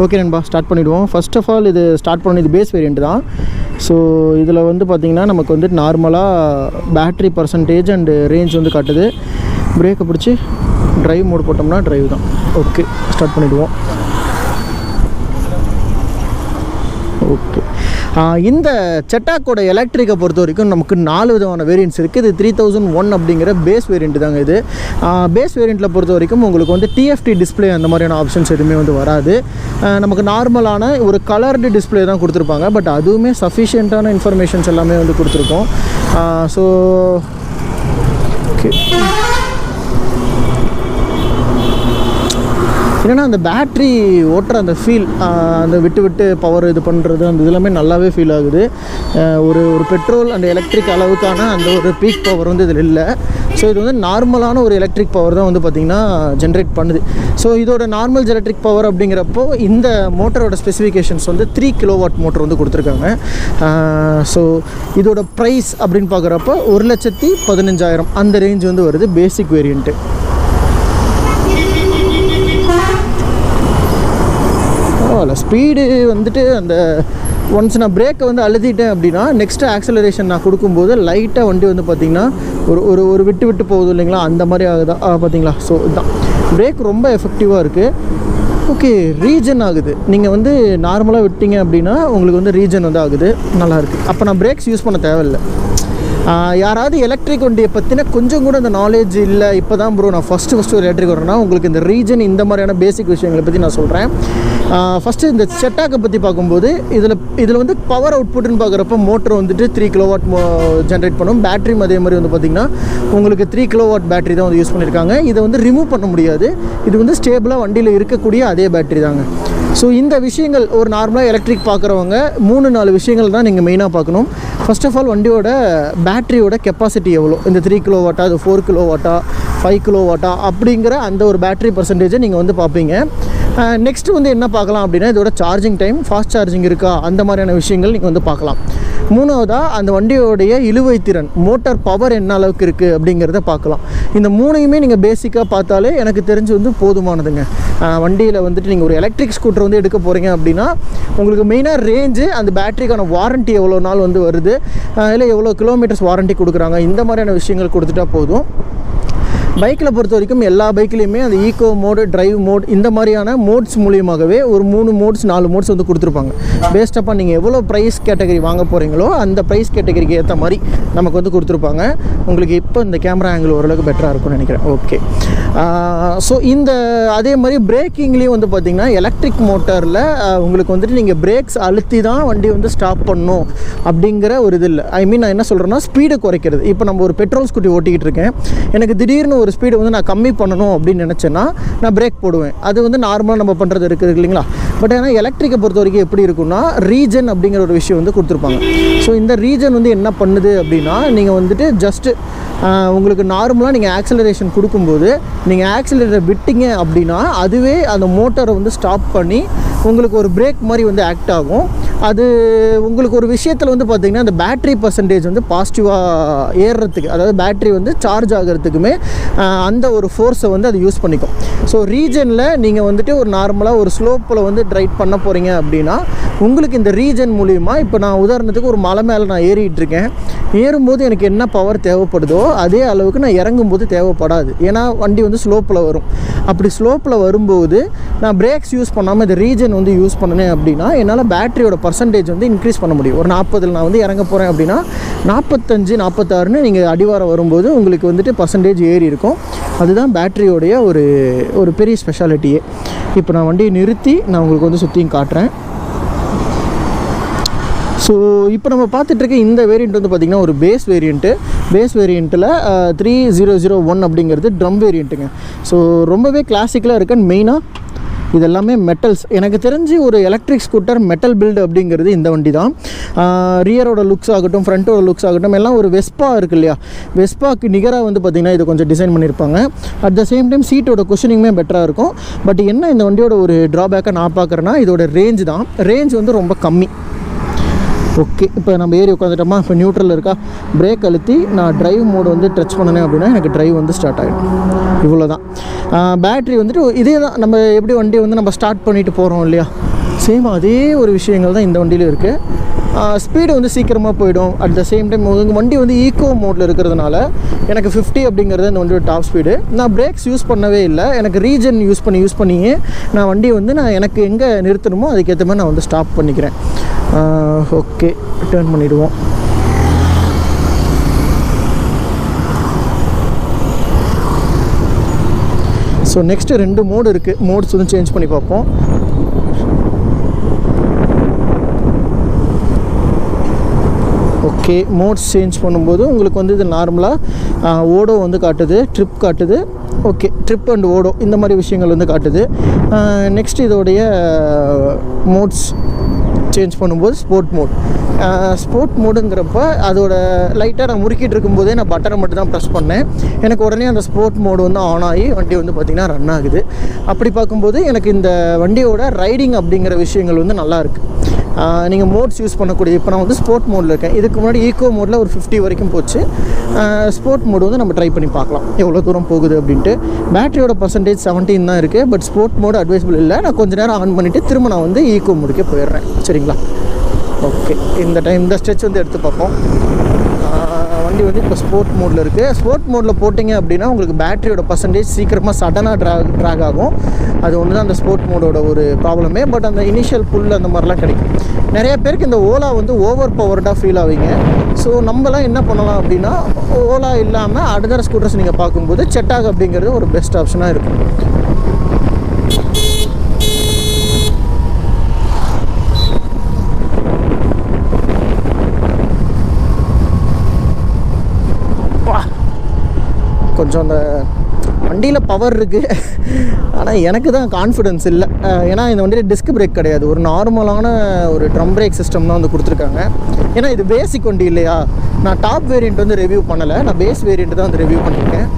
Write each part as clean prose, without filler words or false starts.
Okay நண்பா, start பண்ணிவிடுவோம். First of all இது ஸ்டார்ட் பண்ண இது பேஸ் வேரியண்ட் தான். ஸோ இதில் வந்து பார்த்திங்கன்னா நமக்கு வந்து நார்மலாக பேட்ரி பர்சன்டேஜ் அண்டு ரேஞ்ச் வந்து காட்டுது. பிரேக்கை பிடிச்சி ட்ரைவ் மோட் போட்டோம்னா ட்ரைவ் தான். ஓகே, ஸ்டார்ட் பண்ணிவிடுவோம். ஓகே, இந்த செட்டாக்கோட எலக்ட்ரிக்கை பொறுத்த வரைக்கும் நமக்கு 4 விதமான வேரியன்ட்ஸ் இருக்குது. இது 3001 அப்படிங்கிற பேஸ் வேரியண்ட் தாங்க. இது பேஸ் வேரியண்ட்டில் பொறுத்த வரைக்கும் உங்களுக்கு வந்து டிஎஃப்டி டிஸ்பிளே அந்த மாதிரியான ஆப்ஷன்ஸ் எதுவுமே வந்து வராது. நமக்கு நார்மலான ஒரு கலர்டு டிஸ்பிளே தான் கொடுத்துருப்பாங்க. பட் அதுவுமே சஃபிஷியண்ட்டான இன்ஃபர்மேஷன்ஸ் எல்லாமே வந்து கொடுத்துருக்கோம். ஸோ ஓகே, ஏன்னா அந்த பேட்ரி ஓட்டுற அந்த ஃபீல், அந்த விட்டு பவர் இது பண்ணுறது, அந்த இதெல்லாமே நல்லாவே ஃபீல் ஆகுது. ஒரு பெட்ரோல் அண்ட் எலக்ட்ரிக் அளவுக்கான அந்த ஒரு பீக் பவர் வந்து இதில் இல்லை. ஸோ இது வந்து நார்மலான ஒரு எலக்ட்ரிக் பவர் தான் வந்து பார்த்திங்கன்னா ஜென்ரேட் பண்ணுது. ஸோ இதோட நார்மல் எலக்ட்ரிக் பவர் அப்படிங்கிறப்போ இந்த மோட்டரோட ஸ்பெசிஃபிகேஷன்ஸ் வந்து 3 கிலோவாட் மோட்டர் வந்து கொடுத்துருக்காங்க. ஸோ இதோட ப்ரைஸ் அப்படின்னு பார்க்குறப்போ 1,15,000 அந்த ரேஞ்ச் வந்து வருது பேசிக் வேரியண்ட்டு. ஸ்பீடு வந்துட்டு அந்த ஒன்ஸ் நான் பிரேக்கை வந்து அழுத்திட்டேன் அப்படின்னா நெக்ஸ்ட்டு ஆக்சலரேஷன் நான் கொடுக்கும்போது லைட்டாக வண்டி வந்து பார்த்திங்கன்னா ஒரு விட்டு போகுது இல்லைங்களா, அந்த மாதிரி ஆகுதா பார்த்திங்களா. ஸோ இதுதான் பிரேக் ரொம்ப எஃபெக்டிவாக இருக்குது. ஓகே, ரீஜன் ஆகுது. நீங்கள் வந்து நார்மலாக விட்டீங்க அப்படின்னா உங்களுக்கு வந்து ரீஜன் வந்து ஆகுது, நல்லாயிருக்கு. அப்போ நான் பிரேக்ஸ் யூஸ் பண்ண தேவையில்லை. யாராவது எலக்ட்ரிக் வண்டியை பற்றின கொஞ்சம் கூட அந்த நாலேஜ் இல்லை, இப்போ தான் ப்ரோ நான் ஃபஸ்ட்டு ஒரு எலக்ட்ரிக் வரேன்னா உங்களுக்கு இந்த ரீஜன் இந்த மாதிரியான பேசிக் விஷயங்களை பற்றி நான் சொல்கிறேன். ஃபஸ்ட்டு இந்த செட்டாக்கை பற்றி பார்க்கும்போது இதில் வந்து பவர் அவுட்புட்னு பார்க்குறப்ப மோட்டர் வந்துட்டு 3 கிலோவாட் ஜென்ரேட் பண்ணும். பேட்டரியும் அதே மாதிரி வந்து பார்த்திங்கன்னா உங்களுக்கு 3 கிலோவாட் பேட்டரி தான் வந்து யூஸ் பண்ணியிருக்காங்க. இதை வந்து ரிமூவ் பண்ண முடியாது. இது வந்து ஸ்டேபிளாக வண்டியில் இருக்கக்கூடிய அதே பேட்டரி தாங்க. ஸோ இந்த விஷயங்கள் ஒரு நார்மலாக எலக்ட்ரிக் பார்க்குறவங்க 3-4 விஷயங்கள் தான் நீங்கள் மெயினாக பார்க்கணும். ஃபர்ஸ்ட் ஆஃப் ஆல் வண்டியோட பேட்டரியோட கெப்பாசிட்டி எவ்வளோ, இந்த 3 கிலோவாட்டா, அது 4 கிலோவாட்டா, 5 கிலோவாட்டா அப்படிங்கிற அந்த ஒரு பேட்டரி பர்சன்டேஜை நீங்கள் வந்து பார்ப்பீங்க. நெக்ஸ்ட்டு வந்து என்ன பார்க்கலாம் அப்படின்னா இதோட சார்ஜிங் டைம், ஃபாஸ்ட் சார்ஜிங் இருக்கா, அந்த மாதிரியான விஷயங்கள் நீங்கள் வந்து பார்க்கலாம். மூணாவதாக அந்த வண்டியோடைய இழுவை திறன், மோட்டார் பவர் என்ன அளவுக்கு இருக்குது அப்படிங்கிறத பார்க்கலாம். இந்த மூணையுமே நீங்கள் பேசிக்காக பார்த்தாலே எனக்கு தெரிஞ்சு வந்து போதுமானதுங்க. வண்டியில் வந்துட்டு நீங்கள் ஒரு எலக்ட்ரிக் ஸ்கூட்டர் வந்து எடுக்க போகிறீங்க அப்படின்னா உங்களுக்கு மெயினாக ரேஞ்சு, அந்த பேட்டரிக்கான வாரண்ட்டி எவ்வளோ நாள் வந்து வருது, இல்லை எவ்வளோ கிலோமீட்டர்ஸ் வாரண்ட்டி கொடுக்குறாங்க, இந்த மாதிரியான விஷயங்கள் கொடுத்துட்டா போதும். பைக்கில் பொறுத்த வரைக்கும் எல்லா பைக்லேயுமே அந்த ஈகோ மோடு, ட்ரைவ் மோட், இந்த மாதிரியான மோட்ஸ் மூலியமாகவே ஒரு 3 மோட்ஸ் 4 மோட்ஸ் வந்து கொடுத்துருப்பாங்க. பேஸ்டப்பாக நீங்கள் எவ்வளோ ப்ரைஸ் கேட்டகரி வாங்க போகிறீங்களோ அந்த ப்ரைஸ் கேட்டகரிக்கு ஏற்ற மாதிரி நமக்கு வந்து கொடுத்துருப்பாங்க. உங்களுக்கு இப்போ இந்த கேமரா ஆங்கிள் ஓரளவுக்கு பெட்டராக இருக்கும்னு நினைக்கிறேன். ஓகே, ஸோ இந்த அதே மாதிரி பிரேக்கிங்லேயும் வந்து பார்த்திங்கன்னா எலக்ட்ரிக் மோட்டரில் உங்களுக்கு வந்துட்டு நீங்கள் பிரேக்ஸ் அழுத்தி தான் வண்டி வந்து ஸ்டாப் பண்ணணும் அப்படிங்கிற ஒரு இது இல்லை. ஐ மீன் நான் என்ன சொல்கிறேன்னா ஸ்பீடை குறைக்கிறது. இப்போ நம்ம ஒரு பெட்ரோல் ஸ்கூட்டி ஓட்டிக்கிட்டு இருக்கேன், எனக்கு திடீர்னு ஒரு ஸ்பீடு வந்து நான் கம்மி பண்ணணும் அப்படின்னு நினச்சேன்னா நான் பிரேக் போடுவேன். அது வந்து நார்மலாக நம்ம பண்ணுறது இருக்குது இல்லைங்களா. பட் ஆனால் எலக்ட்ரிக்கை பொறுத்த வரைக்கும் எப்படி இருக்குன்னா ரீஜன் அப்படிங்கிற ஒரு விஷயம் வந்து கொடுத்துருப்பாங்க. ஸோ இந்த ரீஜன் வந்து என்ன பண்ணுது அப்படின்னா நீங்கள் வந்துட்டு ஜஸ்ட்டு உங்களுக்கு நார்மலாக நீங்கள் ஆக்சலரேஷன் கொடுக்கும்போது நீங்கள் ஆக்சலரேட்டரை விட்டீங்க அப்படின்னா அதுவே அந்த மோட்டரை வந்து ஸ்டாப் பண்ணி உங்களுக்கு ஒரு பிரேக் மாதிரி வந்து ஆக்ட் ஆகும். அது உங்களுக்கு ஒரு விஷயத்தில் வந்து பார்த்திங்கன்னா அந்த பேட்ரி பர்சன்டேஜ் வந்து பாசிட்டிவாக ஏறுறதுக்கு, அதாவது பேட்ரி வந்து சார்ஜ் ஆகிறதுக்குமே அந்த ஒரு ஃபோர்ஸை வந்து அது யூஸ் பண்ணிக்கும். ஸோ ரீஜனில் நீங்கள் வந்துட்டு ஒரு நார்மலாக ஒரு ஸ்லோப்பில் வந்து ட்ரைவ் பண்ண போகிறீங்க அப்படின்னா உங்களுக்கு இந்த ரீஜன் மூலிமா, இப்போ நான் உதாரணத்துக்கு ஒரு மலை மேலே நான் ஏறிட்டு இருக்கேன், ஏறும்போது எனக்கு என்ன பவர் தேவைப்படுதோ அதே அளவுக்கு நான் இறங்கும்போது தேவைப்படாது. ஏன்னா வண்டி வந்து ஸ்லோப்பில் வரும். அப்படி ஸ்லோப்பில் வரும்போது நான் பிரேக்ஸ் யூஸ் பண்ணாமல் இந்த ரீஜன் வந்து யூஸ் பண்ணினேன் அப்படின்னா என்னால் பேட்டரியோட பர்சன்டேஜ் வந்து இன்க்ரீஸ் பண்ண முடியும். ஒரு 40 நான் வந்து இறங்க போகிறேன் அப்படின்னா 45, 46 நீங்கள் அடிவாரம் வரும்போது உங்களுக்கு வந்துட்டு பர்சன்டேஜ் ஏறி இருக்கும். அதுதான் பேட்டரியோடைய ஒரு பெரிய ஸ்பெஷாலிட்டியே. இப்போ நான் வண்டியை நிறுத்தி நான் உங்களுக்கு வந்து சுற்றியும் காட்டுறேன். ஸோ இப்போ நம்ம பார்த்துட்ருக்க இந்த வேரியண்ட் வந்து பார்த்திங்கன்னா ஒரு பேஸ் வேரியண்ட்டில் 3001 அப்படிங்கிறது ட்ரம் வேரியண்ட்டுங்க. ஸோ ரொம்பவே கிளாசிக்கலாக இருக்குன்னு மெயினாக இது எல்லாமே மெட்டல்ஸ். எனக்கு தெரிஞ்சு ஒரு எலக்ட்ரிக் ஸ்கூட்டர் மெட்டல் பில்டு அப்படிங்கிறது இந்த வண்டி தான். ரியரோட லுக்ஸ் ஆகட்டும், ஃப்ரண்ட்டோட லுக்ஸ் ஆகட்டும், எல்லாம் ஒரு வெஸ்பா இருக்குது இல்லையா, வெஸ்பாக்கு நிகராக வந்து பார்த்திங்கன்னா இது கொஞ்சம் டிசைன் பண்ணியிருப்பாங்க. அட் த சேம் டைம் சீட்டோட குஷனிங்குமே பெட்டராக இருக்கும். பட் என்ன இந்த வண்டியோட ஒரு ட்ராபேக்காக நான் பார்க்குறேன்னா இதோட ரேஞ்ச் தான். ரேஞ்ச் வந்து ரொம்ப கம்மி. ஓகே, இப்போ நம்ம ஏறி உட்காந்துட்டோமா, இப்போ நியூட்ரல் இருக்கா, பிரேக் அழுத்தி நான் ட்ரைவ் மோடு வந்து டச் பண்ணினேன் அப்படின்னா எனக்கு ட்ரைவ் வந்து ஸ்டார்ட் ஆகிடும். இவ்வளோ தான். பேட்ரி வந்துட்டு இதே தான். நம்ம எப்படி வண்டி வந்து நம்ம ஸ்டார்ட் பண்ணிட்டு போகிறோம் இல்லையா, சேம் அதே ஒரு விஷயங்கள் தான் இந்த வண்டியிலும் இருக்குது. ஸ்பீடு வந்து சீக்கிரமாக போயிடும். அட் த சேம் டைம் வண்டி வந்து ஈக்கோ மோடில் இருக்கிறதுனால எனக்கு 50 அப்படிங்கிறது இந்த வண்டியோட டாப் ஸ்பீடு. நான் பிரேக்ஸ் யூஸ் பண்ணவே இல்லை. எனக்கு ரீஜன் யூஸ் பண்ணியே நான் வண்டி வந்து நான் எனக்கு எங்கே நிறுத்தணுமோ அதுக்கேற்ற மாதிரி நான் வந்து ஸ்டாப் பண்ணிக்கிறேன். ஓகே, டர்ன் பண்ணிவிடுவோம். ஸோ நெக்ஸ்ட்டு 2 மோடு இருக்குது. மோட்ஸ் வந்து சேஞ்ச் பண்ணி பார்ப்போம். ஓகே, மோட்ஸ் சேஞ்ச் பண்ணும்போது உங்களுக்கு வந்து இது நார்மலாக ஓடோ வந்து காட்டுது, ட்ரிப் காட்டுது. ஓகே, ட்ரிப் அண்ட் ஓடோ இந்த மாதிரி விஷயங்கள் வந்து காட்டுது. நெக்ஸ்ட் இதோடைய மோட்ஸ் சேஞ்ச் பண்ணும்போது ஸ்போர்ட் மோடுங்கிறப்ப அதோட லைட்டாக நான் முறுக்கிட்டு இருக்கும்போதே நான் பட்டனை மட்டும் தான் ப்ரெஸ் பண்ணேன். எனக்கு உடனே அந்த ஸ்போர்ட் மோடு வந்து ஆன் ஆகி வண்டி வந்து பார்த்திங்கன்னா ரன் ஆகுது. அப்படி பார்க்கும்போது எனக்கு இந்த வண்டியோட ரைடிங் அப்படிங்கிற விஷயங்கள் வந்து நல்லாயிருக்கு. நீங்கள் மோட்ஸ் யூஸ் பண்ணக்கூடிய, இப்போ நான் வந்து ஸ்போர்ட் மோடில் இருக்கேன். இதுக்கு முன்னாடி ஈக்கோ மோடில் ஒரு 50 வரைக்கும் போச்சு. ஸ்போர்ட் மோடு வந்து நம்ம ட்ரை பண்ணி பார்க்கலாம் எவ்வளோ தூரம் போகுது அப்படின்ட்டு. பேட்டரியோட பர்சன்டேஜ் 17 தான் இருக்குது. பட் ஸ்போர்ட் மோடு அட்வைசபிள் இல்லை. நான் கொஞ்சம் நேரம் ஆன் பண்ணிவிட்டு திரும்ப நான் வந்து ஈக்கோ மோடுக்கே போயிடுறேன். சரிங்களா? ஓகே, இந்த ஸ்ட்ரெச் வந்து எடுத்து பார்ப்போம். வண்டி வந்து இப்போ ஸ்போர்ட் மோடில் இருக்குது. ஸ்போர்ட் மோடில் போட்டிங்க அப்படின்னா உங்களுக்கு பேட்டரியோட பர்சன்டேஜ் சீக்கிரமாக சடனாக ட்ராக் ஆகும். அது ஒன்று தான் அந்த ஸ்போர்ட் மோடோட ஒரு ப்ராப்ளமே. பட் அந்த இனிஷியல் புல் அந்த மாதிரிலாம் கிடைக்கும். நிறைய பேருக்கு இந்த ஓலா வந்து ஓவர் பவர்டாக ஃபீல் ஆவீங்க. ஸோ நம்மலாம் என்ன பண்ணலாம் அப்படின்னா, ஓலா இல்லாமல் அதர் ஸ்கூட்டர்ஸ் நீங்கள் பார்க்கும்போது செட்டாக் அப்படிங்கிறது ஒரு பெஸ்ட் ஆப்ஷனாக இருக்கும். கொஞ்சம் அந்த வண்டியில் பவர் இருக்குது, ஆனால் எனக்கு தான் கான்ஃபிடென்ஸ் இல்லை. ஏன்னா இந்த வண்டியில் டிஸ்க் பிரேக் கிடையாது. ஒரு நார்மலான ஒரு ட்ரம் பிரேக் சிஸ்டம் தான் வந்து கொடுத்துருக்காங்க. ஏன்னா இது பேசிக் வண்டி இல்லையா. நான் டாப் வேரியண்ட் வந்து ரிவ்யூ பண்ணலை, நான் பேஸ் வேரியண்ட் தான் வந்து ரிவ்யூ பண்ணியிருக்கேன்.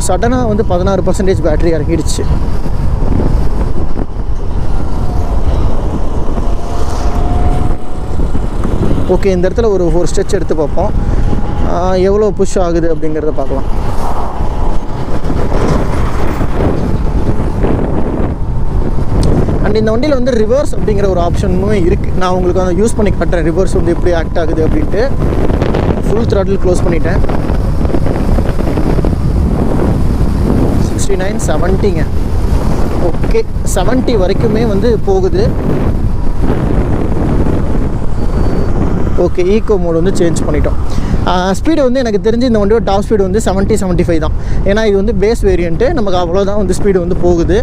சடனாக வந்து 16% பேட்டரி இறங்கிடுச்சு. ஓகே, இந்த இடத்துல ஒரு ஸ்ட்ரெச் எடுத்து பார்ப்போம். எவ்வளோ புஷ் ஆகுது அப்படிங்கிறத பார்க்கலாம். அண்ட் இந்த வண்டியில் வந்து ரிவர்ஸ் அப்படிங்கிற ஒரு ஆப்ஷனும் இருக்குது. நான் உங்களுக்கு வந்து யூஸ் பண்ணி காட்டுறேன் ரிவர்ஸ் வந்து எப்படி ஆக்ட் ஆகுது அப்படின்ட்டு. ஃபுல் த்ராட்டில் க்ளோஸ் பண்ணிட்டேன். 69, 70ங்க. ஓகே, 70 வரைக்குமே வந்து போகுது. ஓகே, ஈக்கோ மோடு வந்து சேஞ்ச் பண்ணிட்டோம். ஸ்பீடு வந்து எனக்கு தெரிஞ்சு இந்த வண்டியோட டாப் ஸ்பீடு வந்து 70-75 தான். ஏன்னா இது வந்து பேஸ் வேரியண்ட்டு, நமக்கு அவ்வளோதான் வந்து ஸ்பீடு வந்து போகுது.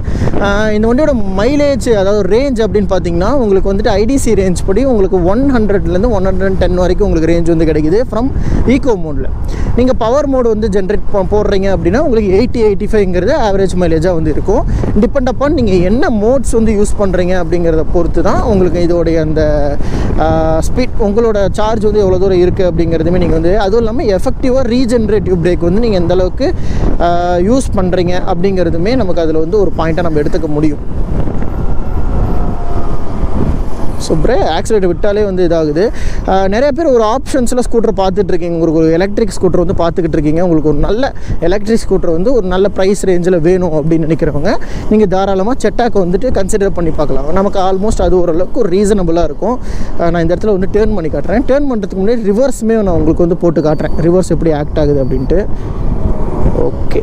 இந்த வண்டியோட மைலேஜ், அதாவது ரேஞ்ச் அப்படின்னு பார்த்தீங்கன்னா உங்களுக்கு வந்துட்டு ஐடிசி ரேஞ்ச் படி உங்களுக்கு 100லேருந்து 110 வரைக்கும் உங்களுக்கு ரேஞ்ச் வந்து கிடைக்குது ஃப்ரம் ஈக்கோ மோடில். நீங்கள் பவர் மோடு வந்து ஜென்ரேட் போடுறீங்க அப்படின்னா உங்களுக்கு 80-85ங்கிறது ஆவரேஜ் மைலேஜாக வந்து இருக்கும். டிபெண்ட் அப்பான் நீங்கள் என்ன மோட்ஸ் வந்து யூஸ் பண்ணுறீங்க அப்படிங்கிறத பொறுத்து தான் உங்களுக்கு இதோடைய அந்த ஸ்பீட், உங்களோட சார்ஜ் வந்து எவ்வளோ தூரம் இருக்குது அப்படிங்கிறதுமே நீங்கள் வந்து, அதுவும் இல்லாமல் எஃபெக்டிவாக ரீஜென்ரேட்டிவ் பிரேக் வந்து நீங்கள் எந்த அளவுக்கு யூஸ் பண்ணுறீங்க அப்படிங்கிறதுமே நமக்கு அதில் வந்து ஒரு பாயிண்ட்டாக நம்ம எடுத்துக்க முடியும். ஸோ ஆக்சிலேட்டர் விட்டாலே வந்து இதாகுது. நிறைய பேர் ஒரு ஆப்ஷன்ஸில் ஸ்கூட்டர் பார்த்துட்ருக்கீங்க. உங்களுக்கு ஒரு எலக்ட்ரிக் ஸ்கூட்டர் வந்து பார்த்துக்கிட்டு இருக்கீங்க. உங்களுக்கு ஒரு நல்ல எலக்ட்ரிக் ஸ்கூட்டர் வந்து ஒரு நல்ல ப்ரைஸ் ரேஞ்சில் வேணும் அப்படின்னு நினைக்கிறவங்க நீங்கள் தாராளமாக செட்டாக் வந்துட்டு கன்சிடர் பண்ணி பார்க்கலாம். நமக்கு ஆல்மோஸ்ட் அது ஓரளவுக்கு ஒரு ரீசனபுளாக இருக்கும். நான் இந்த இடத்துல வந்து டேர்ன் பண்ணி காட்டுறேன். டேர்ன் பண்ணுறதுக்கு முன்னாடி ரிவர்ஸுமே நான் உங்களுக்கு வந்து போட்டு காட்டுறேன், ரிவர்ஸ் எப்படி ஆக்ட் ஆகுது அப்படின்ட்டு. ஓகே,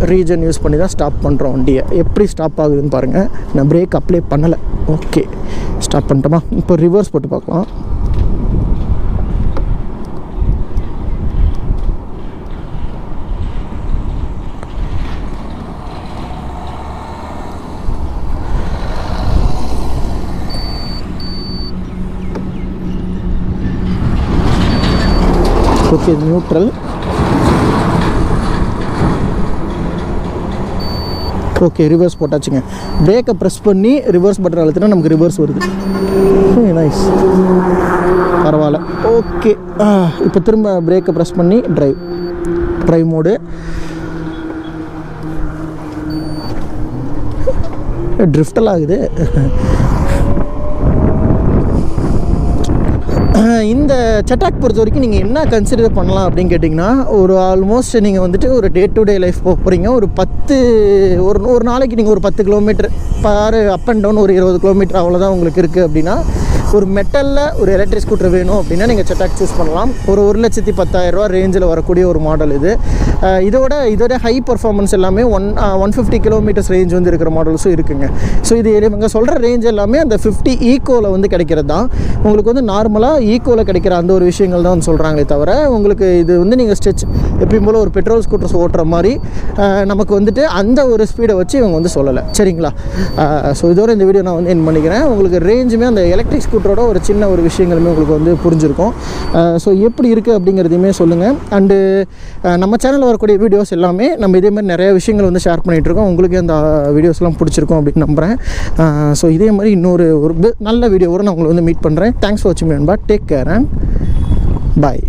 ரீஜன் யூஸ் பண்ணி தான் ஸ்டாப் பண்ணுறோம் வண்டியை. எப்படி ஸ்டாப் ஆகுதுன்னு பாருங்கள். நான் பிரேக் அப்ளை பண்ணலை. ஓகே, ஸ்டாப் பண்ணிட்டோமா? இப்போ ரிவர்ஸ் போட்டு பார்க்கலாம். Okay, neutral. ஓகே, ரிவர்ஸ் போட்டாச்சுங்க. பிரேக்கை ப்ரெஸ் பண்ணி ரிவர்ஸ் பட்டன் அழுத்தினா நமக்கு ரிவர்ஸ் வருது. நைஸ், பரவாயில்ல. ஓகே, இப்போ திரும்ப பிரேக்கை ப்ரெஸ் பண்ணி ட்ரைவ் மோடு. ட்ரிஃப்டெல்லாம் ஆகுது. இந்த இந்த செட்டாக் பொறுத்த வரைக்கும் நீங்கள் என்ன கன்சிடர் பண்ணலாம் அப்படின்னு கேட்டிங்கன்னா, ஒரு ஆல்மோஸ்ட் நீங்கள் வந்துட்டு ஒரு டே டு டே லைஃப் போகிறீங்க. ஒரு நாளைக்கு நீங்கள் ஒரு 10 கிலோமீட்டர் பாரு அப் அண்ட் டவுன், ஒரு 20 கிலோமீட்டர் அவ்வளோதான் உங்களுக்கு இருக்குது அப்படின்னா, ஒரு மெட்டலில் ஒரு எலக்ட்ரிக் ஸ்கூட்டர் வேணும் அப்படின்னா நீங்கள் செட்டாக் சூஸ் பண்ணலாம். ஒரு 1,10,000 ரேஞ்சில் வரக்கூடிய ஒரு மாடல் இது. இதோட ஹை பர்ஃபார்மன்ஸ் எல்லாமே 150 கிலோமீட்டர்ஸ் ரேஞ்ச் வந்து இருக்கிற மாடல்ஸும் இருக்குங்க. ஸோ இது இவங்க சொல்கிற ரேஞ்ச் எல்லாமே அந்த 50 ஈக்கோவில் வந்து கிடைக்கிறது தான். உங்களுக்கு வந்து நார்மலாக ஈக்கோவில் கிடைக்கிற அந்த ஒரு விஷயங்கள் தான் வந்து சொல்கிறாங்களே தவிர, உங்களுக்கு இது வந்து நீங்கள் எப்பயும் போல் ஒரு பெட்ரோல் ஸ்கூட்டர்ஸ் ஓட்டுற மாதிரி நமக்கு வந்துட்டு அந்த ஒரு ஸ்பீடை வச்சு இவங்க வந்து சொல்லலை. சரிங்களா? ஸோ இதோட இந்த வீடியோ நான் வந்து என் பண்ணிக்கிறேன். உங்களுக்கு ரேஞ்சுமே அந்த எலக்ட்ரிக் ஸ்கூட்டரோட ஒரு சின்ன ஒரு விஷயங்களுமே உங்களுக்கு வந்து புரிஞ்சிருக்கும். ஸோ எப்படி இருக்குது அப்படிங்கிறதையுமே சொல்லுங்கள். அண்டு நம்ம சேனலில் வரக்கூடிய வீடியோஸ் எல்லாமே நம்ம இதே மாதிரி நிறைய விஷயங்கள் வந்து ஷேர் பண்ணிகிட்ருக்கோம். உங்களுக்கு அந்த வீடியோஸ்லாம் பிடிச்சிருக்கும் அப்படின்னு நம்புகிறேன். ஸோ இதே மாதிரி இன்னொரு நல்ல வீடியோவோட நான் உங்களை வந்து மீட் பண்ணுறேன். தேங்க்ஸ் ஃபார் வாட்சிங். Take care and bye.